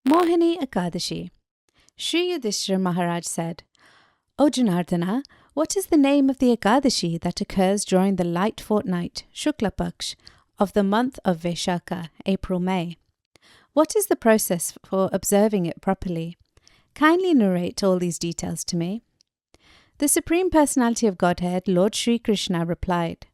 Mohini Ekadashi. Sri Yudhishthira Maharaj said, O Janardana, what is the name of the Ekadashi that occurs during the light fortnight, Shukla Paksh, of the month of Vaishakha, April-May? What is the process for observing it properly? Kindly narrate all these details to me. The Supreme Personality of Godhead, Lord Sri Krishna, replied,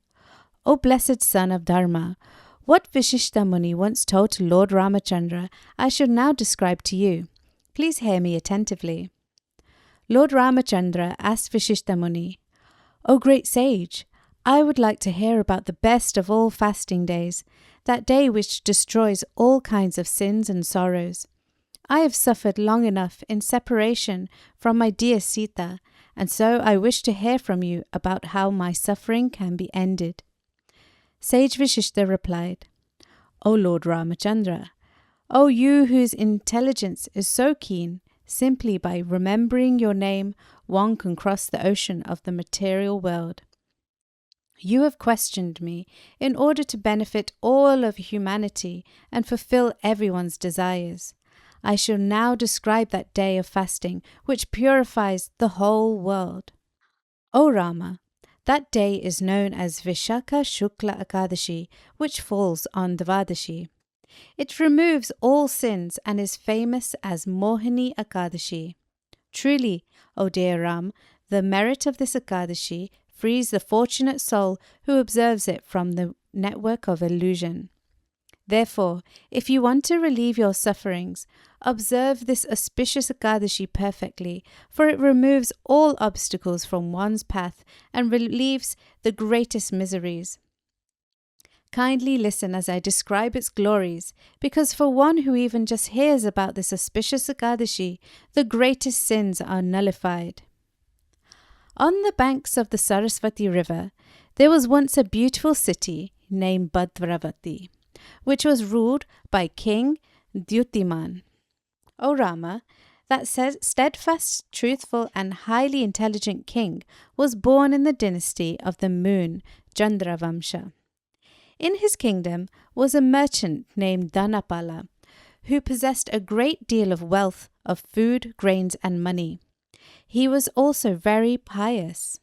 O blessed son of Dharma, what Vasistha Muni once told to Lord Ramachandra, I shall now describe to you. Please hear me attentively. Lord Ramachandra asked Vasistha Muni, O great sage, I would like to hear about the best of all fasting days, that day which destroys all kinds of sins and sorrows. I have suffered long enough in separation from my dear Sita, and so I wish to hear from you about how my suffering can be ended. Sage Vasistha replied, O Lord Ramachandra, O you whose intelligence is so keen, simply by remembering your name one can cross the ocean of the material world. You have questioned me in order to benefit all of humanity and fulfill everyone's desires. I shall now describe that day of fasting which purifies the whole world. O Rama, that day is known as Vaishakha Shukla Ekadashi, which falls on Dvadashi. It removes all sins and is famous as Mohini Ekadashi. Truly, O dear Ram, the merit of this Ekadashi frees the fortunate soul who observes it from the network of illusion. Therefore, if you want to relieve your sufferings, observe this auspicious Ekadashi perfectly, for it removes all obstacles from one's path and relieves the greatest miseries. Kindly listen as I describe its glories, because for one who even just hears about this auspicious Ekadashi, the greatest sins are nullified. On the banks of the Saraswati river, there was once a beautiful city named Bhadravati, which was ruled by King Dhyutiman. O Rama, that steadfast, truthful and highly intelligent king was born in the dynasty of the moon, Chandravamsha. In his kingdom was a merchant named Dhanapala, who possessed a great deal of wealth of food, grains and money. He was also very pious.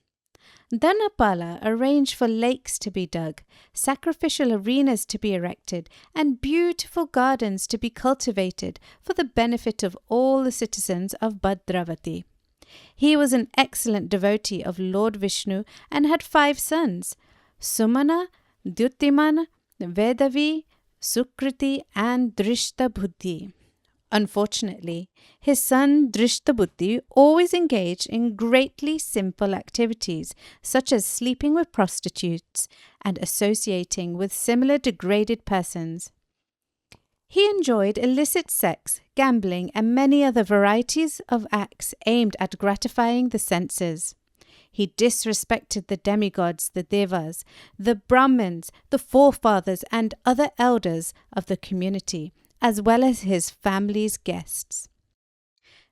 Dhanapala arranged for lakes to be dug, sacrificial arenas to be erected, and beautiful gardens to be cultivated for the benefit of all the citizens of Bhadravati. He was an excellent devotee of Lord Vishnu and had 5 sons, Sumana, Dhyutiman, Vedavi, Sukriti and Dhrishtabuddhi. Unfortunately, his son Dhrishtabuddhi always engaged in greatly simple activities such as sleeping with prostitutes and associating with similar degraded persons. He enjoyed illicit sex, gambling and many other varieties of acts aimed at gratifying the senses. He disrespected the demigods, the devas, the Brahmins, the forefathers and other elders of the community, as well as his family's guests.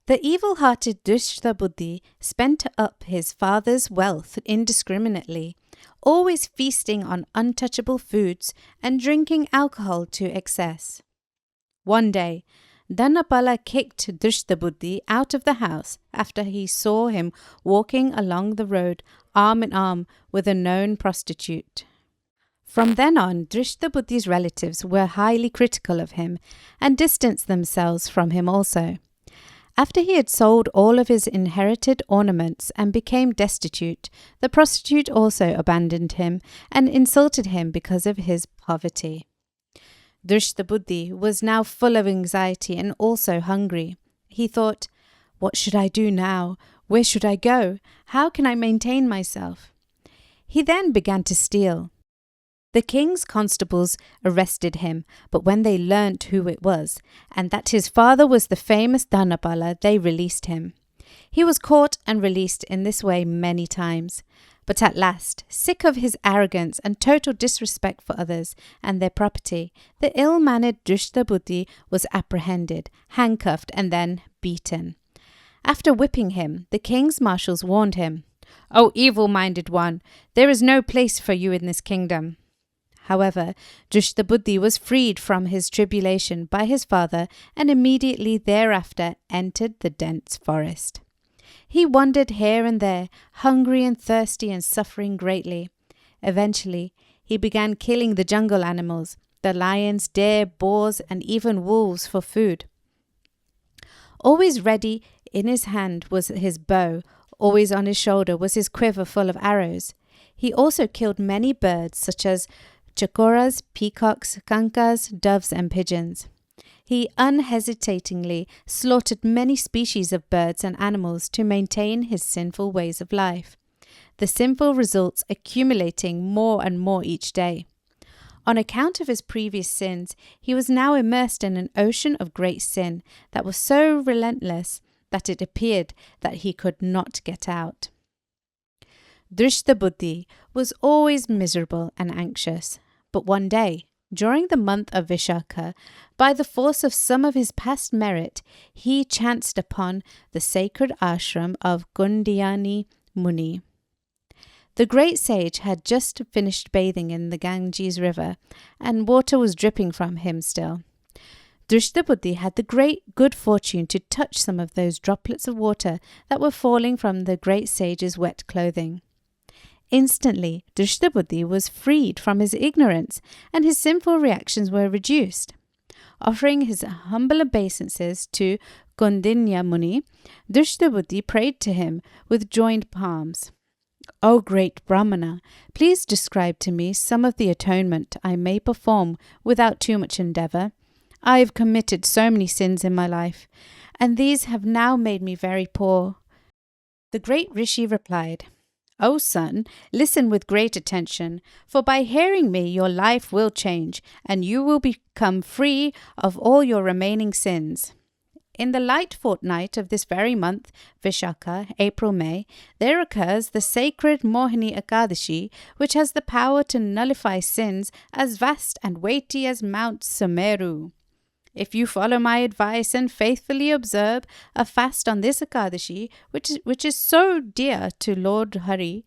The evil-hearted Dhrishtabuddhi spent up his father's wealth indiscriminately, always feasting on untouchable foods and drinking alcohol to excess. One day, Dhanapala kicked Dhrishtabuddhi out of the house after he saw him walking along the road arm in arm with a known prostitute. From then on, Dhrishtabuddhi's relatives were highly critical of him and distanced themselves from him also. After he had sold all of his inherited ornaments and became destitute, the prostitute also abandoned him and insulted him because of his poverty. Dhrishtabuddhi was now full of anxiety and also hungry. He thought, what should I do now? Where should I go? How can I maintain myself? He then began to steal. The king's constables arrested him, but when they learnt who it was, and that his father was the famous Dhanapala, they released him. He was caught and released in this way many times. But at last, sick of his arrogance and total disrespect for others and their property, the ill-mannered Dhrishtabuddhi was apprehended, handcuffed and then beaten. After whipping him, the king's marshals warned him, O evil-minded one, there is no place for you in this kingdom. However, Dhrishtabuddhi was freed from his tribulation by his father and immediately thereafter entered the dense forest. He wandered here and there, hungry and thirsty and suffering greatly. Eventually, he began killing the jungle animals, the lions, deer, boars, and even wolves for food. Always ready in his hand was his bow, always on his shoulder was his quiver full of arrows. He also killed many birds such as chakoras, peacocks, kankas, doves, and pigeons. He unhesitatingly slaughtered many species of birds and animals to maintain his sinful ways of life, the sinful results accumulating more and more each day. On account of his previous sins, he was now immersed in an ocean of great sin that was so relentless that it appeared that he could not get out. Dhrishtabuddhi was always miserable and anxious, but one day, during the month of Vishakha, by the force of some of his past merit, he chanced upon the sacred ashram of Kaundinya Muni. The great sage had just finished bathing in the Ganges river, and water was dripping from him still. Dhrishtabuddhi had the great good fortune to touch some of those droplets of water that were falling from the great sage's wet clothing. Instantly, Dhrishtabuddhi was freed from his ignorance, and his sinful reactions were reduced. Offering his humble obeisances to Kaundinya Muni, Dhrishtabuddhi prayed to him with joined palms. O great Brahmana, please describe to me some of the atonement I may perform without too much endeavour. I have committed so many sins in my life, and these have now made me very poor. The great Rishi replied, O son, listen with great attention, for by hearing me your life will change, and you will become free of all your remaining sins. In the light fortnight of this very month, Vishakha, April-May, there occurs the sacred Mohini Ekadashi, which has the power to nullify sins as vast and weighty as Mount Sumeru. If you follow my advice and faithfully observe a fast on this Ekadashi, which is so dear to Lord Hari,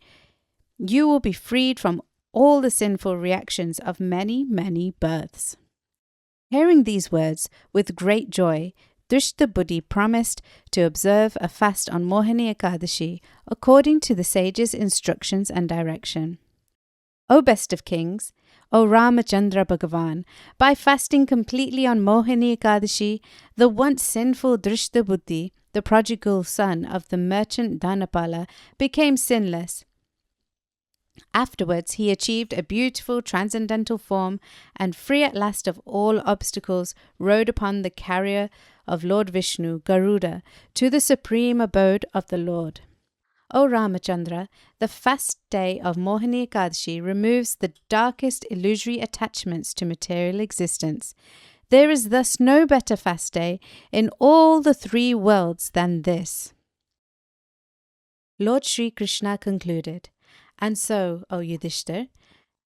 you will be freed from all the sinful reactions of many, many births. Hearing these words with great joy, Dhrishtabuddhi promised to observe a fast on Mohini Ekadashi according to the sage's instructions and direction. O best of kings, O Ramachandra Bhagavan, by fasting completely on Mohini Ekadashi, the once sinful Dhrishtabuddhi, the prodigal son of the merchant Dhanapala, became sinless. Afterwards, he achieved a beautiful transcendental form and, free at last of all obstacles, rode upon the carrier of Lord Vishnu, Garuda, to the supreme abode of the Lord. O Ramachandra, the fast day of Mohini Ekadashi removes the darkest illusory attachments to material existence. There is thus no better fast day in all the three worlds than this. Lord Sri Krishna concluded, And so, O Yudhishthira,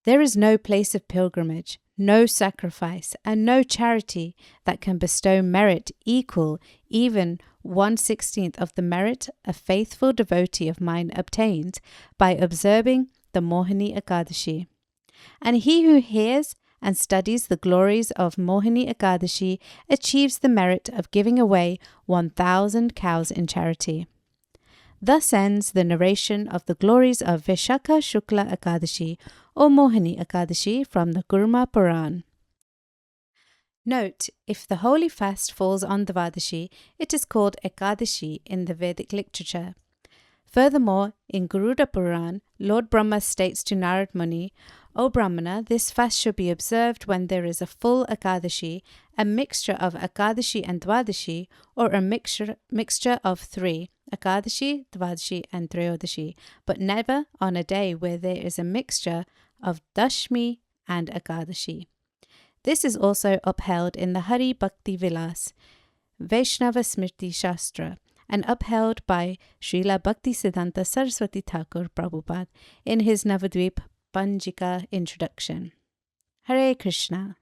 there is no place of pilgrimage, no sacrifice, and no charity that can bestow merit equal even 1/16 of the merit a faithful devotee of mine obtains by observing the Mohini Ekadashi. And he who hears and studies the glories of Mohini Ekadashi achieves the merit of giving away 1,000 cows in charity. Thus ends the narration of the glories of Vishakha Shukla Ekadashi or Mohini Ekadashi from the Kurma Puran. Note, if the holy fast falls on Dvadashi, it is called Ekadashi in the Vedic literature. Furthermore, in Garuda Puran, Lord Brahma states to Narad Muni, O Brahmana, this fast should be observed when there is a full Ekadashi, a mixture of Ekadashi and Dvadashi, or a mixture of three, Ekadashi, Dvadashi, and Trayodashi, but never on a day where there is a mixture of Dashmi and Ekadashi. This is also upheld in the Hari Bhakti Vilas, Vaishnava Smriti Shastra, and upheld by Srila Bhaktisiddhanta Saraswati Thakur Prabhupada in his Navadvip Panjika introduction. Hare Krishna.